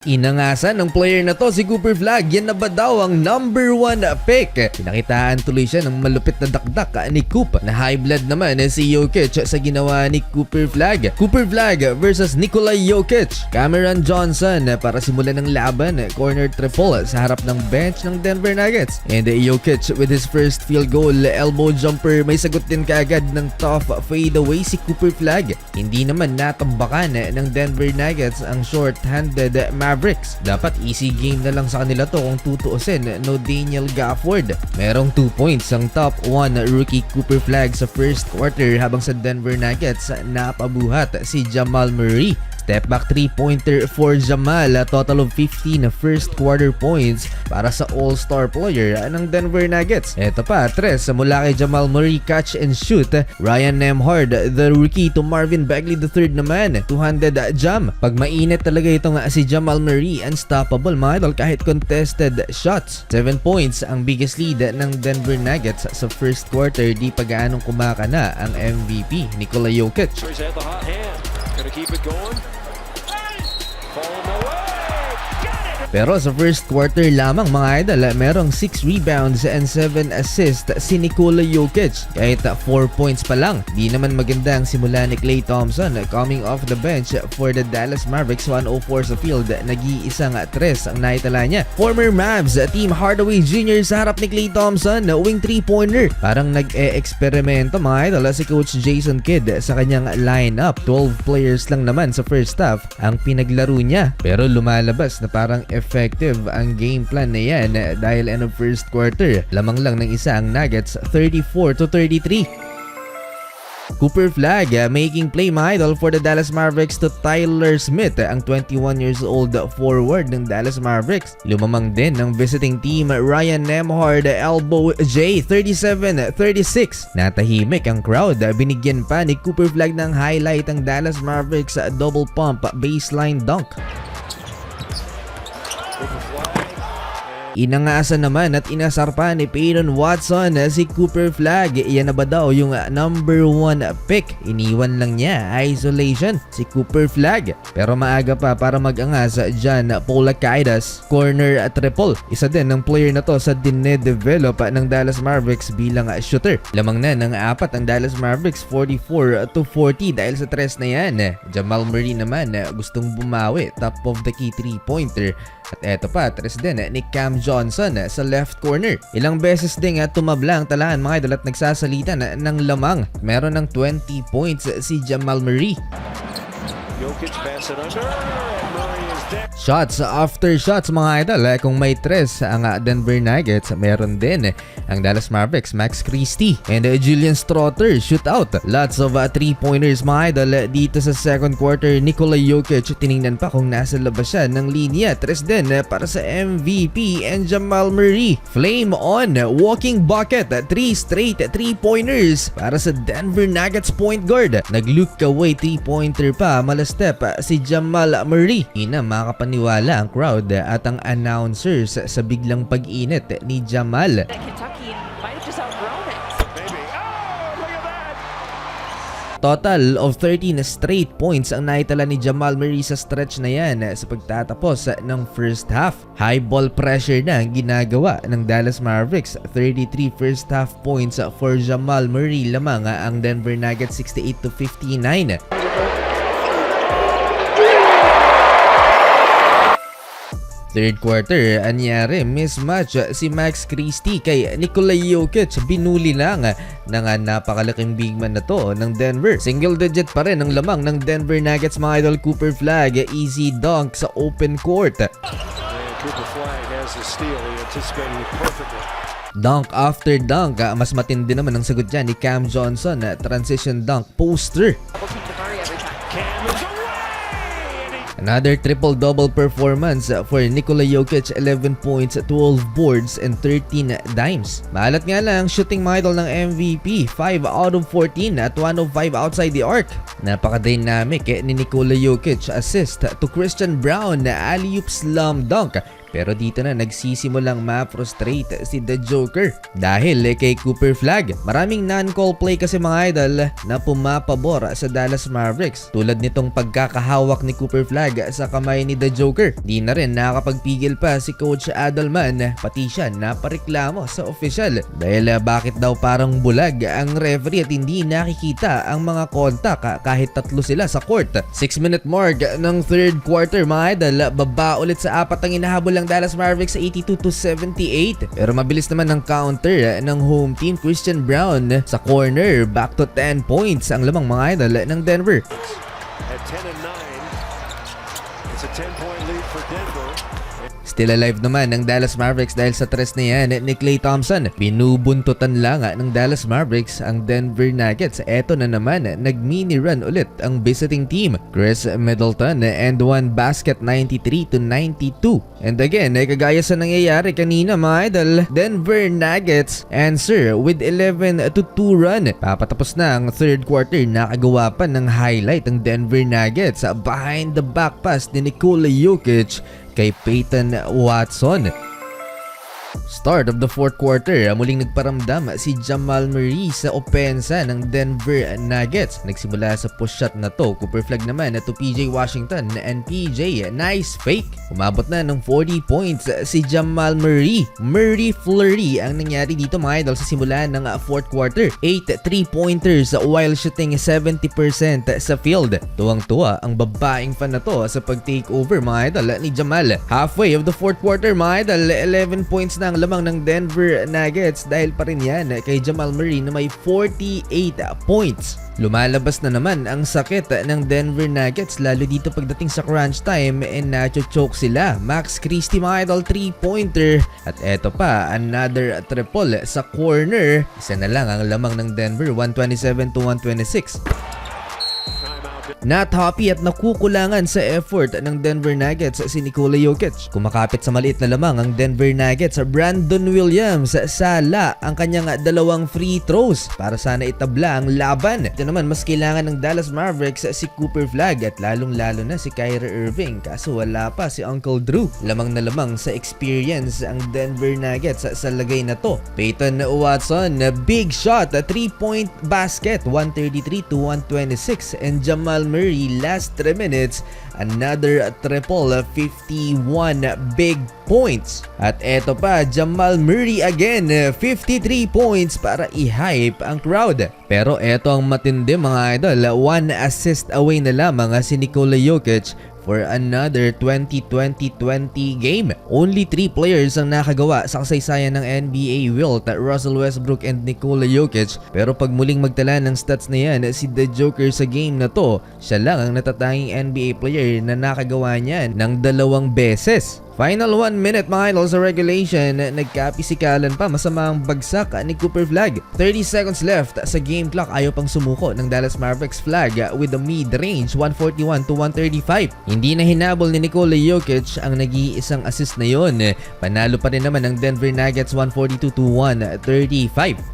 Inangasan ng player na to si Cooper Flag, yan na ba daw ang number 1 pick? Pinakitaan tuloy siya ng malupit na dakdak ni Coop na high blood naman si Jokic sa ginawa ni Cooper Flag. Cooper Flag versus Nikola Jokic. Cameron Johnson para simulan ng laban, corner triple sa harap ng bench ng Denver Nuggets. And Jokic with his first field goal, elbow jumper, may sagot din kaagad ng tough fadeaway si Cooper Flag. Hindi naman natambakan ng Denver Nuggets ang short-handed Mavericks. Dapat easy game na lang sa kanila to kung tutuusin. No Daniel Gafford. Merong 2 points ang top 1 rookie Cooper Flag sa first quarter, habang sa Denver Nuggets napabuhat si Jamal Murray. Step back 3-pointer for Jamal, a total of 15 first quarter points para sa all-star player ng Denver Nuggets. Ito pa, 3 mula kay Jamal Murray, catch and shoot. Ryan Nembhard, the rookie, to Marvin Bagley III naman, 200 jam. Pag mainit talaga itong si Jamal Murray, unstoppable mga idol kahit contested shots. 7 points ang biggest lead ng Denver Nuggets sa first quarter. Di pa gaanong kumakana ang MVP Nikola Jokic. Pero sa first quarter lamang mga idol, merong 6 rebounds and 7 assists si Nikola Jokic. Kahit 4 points pa lang. Di naman maganda ang simula ni Klay Thompson coming off the bench for the Dallas Mavericks. 104 sa field, nag-iisang 3 ang naitala niya. Former Mavs Team Hardaway Jr. sa harap ni Klay Thompson, wing 3-pointer. Parang nag-e-eksperimento mga idol si Coach Jason Kidd sa kanyang lineup. 12 players lang naman sa first half ang pinaglaro niya. Pero lumalabas na parang effective ang game plan na yan dahil end of first quarter, lamang lang ng isa ang Nuggets, 34-33. Cooper Flag making play mga idol for the Dallas Mavericks to Tyler Smith, ang 21 years old forward ng Dallas Mavericks. Lumamang din ng visiting team Ryan Nembhard, elbow J, 37-36. Natahimik ang crowd, binigyan pa ni Cooper Flag ng highlight ang Dallas Mavericks double pump baseline dunk. Inangasan naman at inasar pa ni Peyton Watson si Cooper Flag. Iyan na ba daw yung number 1 pick? Iniwan lang niya, isolation, si Cooper Flag. Pero maaga pa para mag-angas dyan, Polakaidas, corner triple. Isa din ng player na to sa dinedevelop ng Dallas Mavericks bilang shooter. Lamang na ng 4 ang Dallas Mavericks, 44-40 dahil sa 3 na yan. Jamal Murray naman gustong bumawi, top of the key 3-pointer. At eto pa, 3 din ni Cam Johnson sa left corner. Ilang beses din tumabla ang talaan mga idol at nagsasalita ng lamang. Meron ng 20 points si Jamal Murray. Jokic pass it under. Shots after shots mga idol. Kung may 3 ang Denver Nuggets, meron din ang Dallas Mavericks, Max Christie and Julian Strawther shootout. Lots of 3-pointers mga idol dito sa second quarter. Nikola Jokic, tiningnan pa kung nasa labas siya ng linya. 3 din para sa MVP and Jamal Murray. Flame on, walking bucket, 3 straight 3-pointers para sa Denver Nuggets point guard. Nag-look away 3-pointer pa, malastep si Jamal Murray. Ina, makapaniwala ang crowd at ang announcers sa biglang pag-init ni Jamal. Total of 13 straight points ang naitala ni Jamal Murray sa stretch na yan sa pagtatapos ng first half. High ball pressure na ang ginagawa ng Dallas Mavericks. 33 first half points for Jamal Murray, lamang ang Denver Nuggets 68-59. Third quarter, anyari, mismatch si Max Christie kay Nikola Jokic. Binuli lang ng napakalaking big man na to ng Denver. Single digit pa rin ang lamang ng Denver Nuggets mga idol. Cooper Flag, easy dunk sa open court. Cooper Flag has the steal. He anticipated it perfectly. Dunk after dunk. Mas matindi naman ang sagot dyan ni Cam Johnson. Transition dunk poster. Another triple-double performance for Nikola Jokic, 11 points, 12 boards, and 13 dimes. Maalat nga lang shooting mga idol ng MVP, 5 out of 14 at 1 of 5 outside the arc. Napaka-dynamic ni Nikola Jokic, assist to Christian Brown, alley-oop slam dunk. Pero dito na nagsisimulang ma-frustrate si The Joker dahil kay Cooper Flag. Maraming non-call play kasi mga idol na pumapabor sa Dallas Mavericks. Tulad nitong pagkakahawak ni Cooper Flag sa kamay ni The Joker. Di na rin nakakapagpigil pa si Coach Adelman, pati siya napareklamo sa official dahil bakit daw parang bulag ang referee at hindi nakikita ang mga kontak kahit tatlo sila sa court. 6-minute mark ng third quarter mga idol, baba ulit sa apat ang inahabol ng Dallas Mavericks sa 82-78. Pero mabilis naman ang counter ng home team. Christian Brown sa corner, back to 10 points ang lamang mga idol ng Denver. At 10 and 9, it's a 10-point lead for Denver. Still alive naman ng Dallas Mavericks dahil sa tres na yan ni Klay Thompson. Binubuntutan lang ng Dallas Mavericks ang Denver Nuggets. Eto na naman, nag-mini run ulit ang visiting team. Chris Middleton and one basket, 93-92. And again, kagaya sa nangyayari kanina mga idol, Denver Nuggets answer with 11-2 run. Papatapos na ang third quarter, nakagawa pa ng highlight ang Denver Nuggets behind the back pass ni Nikola Jokic kay Peyton Watson. Start of the fourth quarter, muling nagparamdam si Jamal Murray sa opensa ng Denver Nuggets. Nagsimula sa push shot na to. Cooper Flag naman to PJ Washington and PJ, nice fake. Umabot na ng 40 points si Jamal Murray. Murray flurry ang nangyari dito mga idol sa simula ng fourth quarter. 8 3-pointers while shooting 70% sa field. Tuwang-tuwa ang babaeng fan na to sa pag-take over mga idol ni Jamal. Halfway of the fourth quarter mga idol, 11 points na ang lamang ng Denver Nuggets dahil pa rin yan kay Jamal Murray na may 48 points. Lumalabas na naman ang sakit ng Denver Nuggets lalo dito pagdating sa crunch time nacho-choke sila. Max Christie mga idol, 3-pointer at eto pa another triple sa corner. Isa na lang ang lamang ng Denver, 127-126. Not happy at nakukulangan sa effort ng Denver Nuggets si Nikola Jokic. Kumakapit sa maliit na lamang ang Denver Nuggets. Brandon Williams sala ang kanyang dalawang free throws para sana itabla ang laban. Ito naman mas kailangan ng Dallas Mavericks si Cooper Flag at lalong-lalo na si Kyrie Irving kaso wala pa si Uncle Drew. Lamang na lamang sa experience ang Denver Nuggets sa lagay na to. Peyton Watson, big shot, 3-point basket, 133-126 and Jamal Murray last 3 minutes, another triple, 51 big points. At eto pa, Jamal Murray again, 53 points para i-hype ang crowd. Pero eto ang matindi mga idol, 1 assist away na lamang si Nikola Jokic for another 20-20-20 game. Only 3 players ang nakagawa sa kasaysayan ng NBA, Wilt, Russell Westbrook and Nikola Jokic. Pero pag muling magtala ng stats na yan si The Joker sa game na to, siya lang ang natatanging NBA player na nakagawa niyan ng 2 beses. Final 1 minute mga idol sa regulation, nagkapisikalan pa, masama ang bagsak ni Cooper Flag. 30 seconds left sa game clock, ayaw pang sumuko ng Dallas Mavericks. Flag with the mid-range, 141-135. Hindi na hinabol ni Nikola Jokic ang nag-iisang assist na yon. Panalo pa rin naman ng Denver Nuggets, 142-135.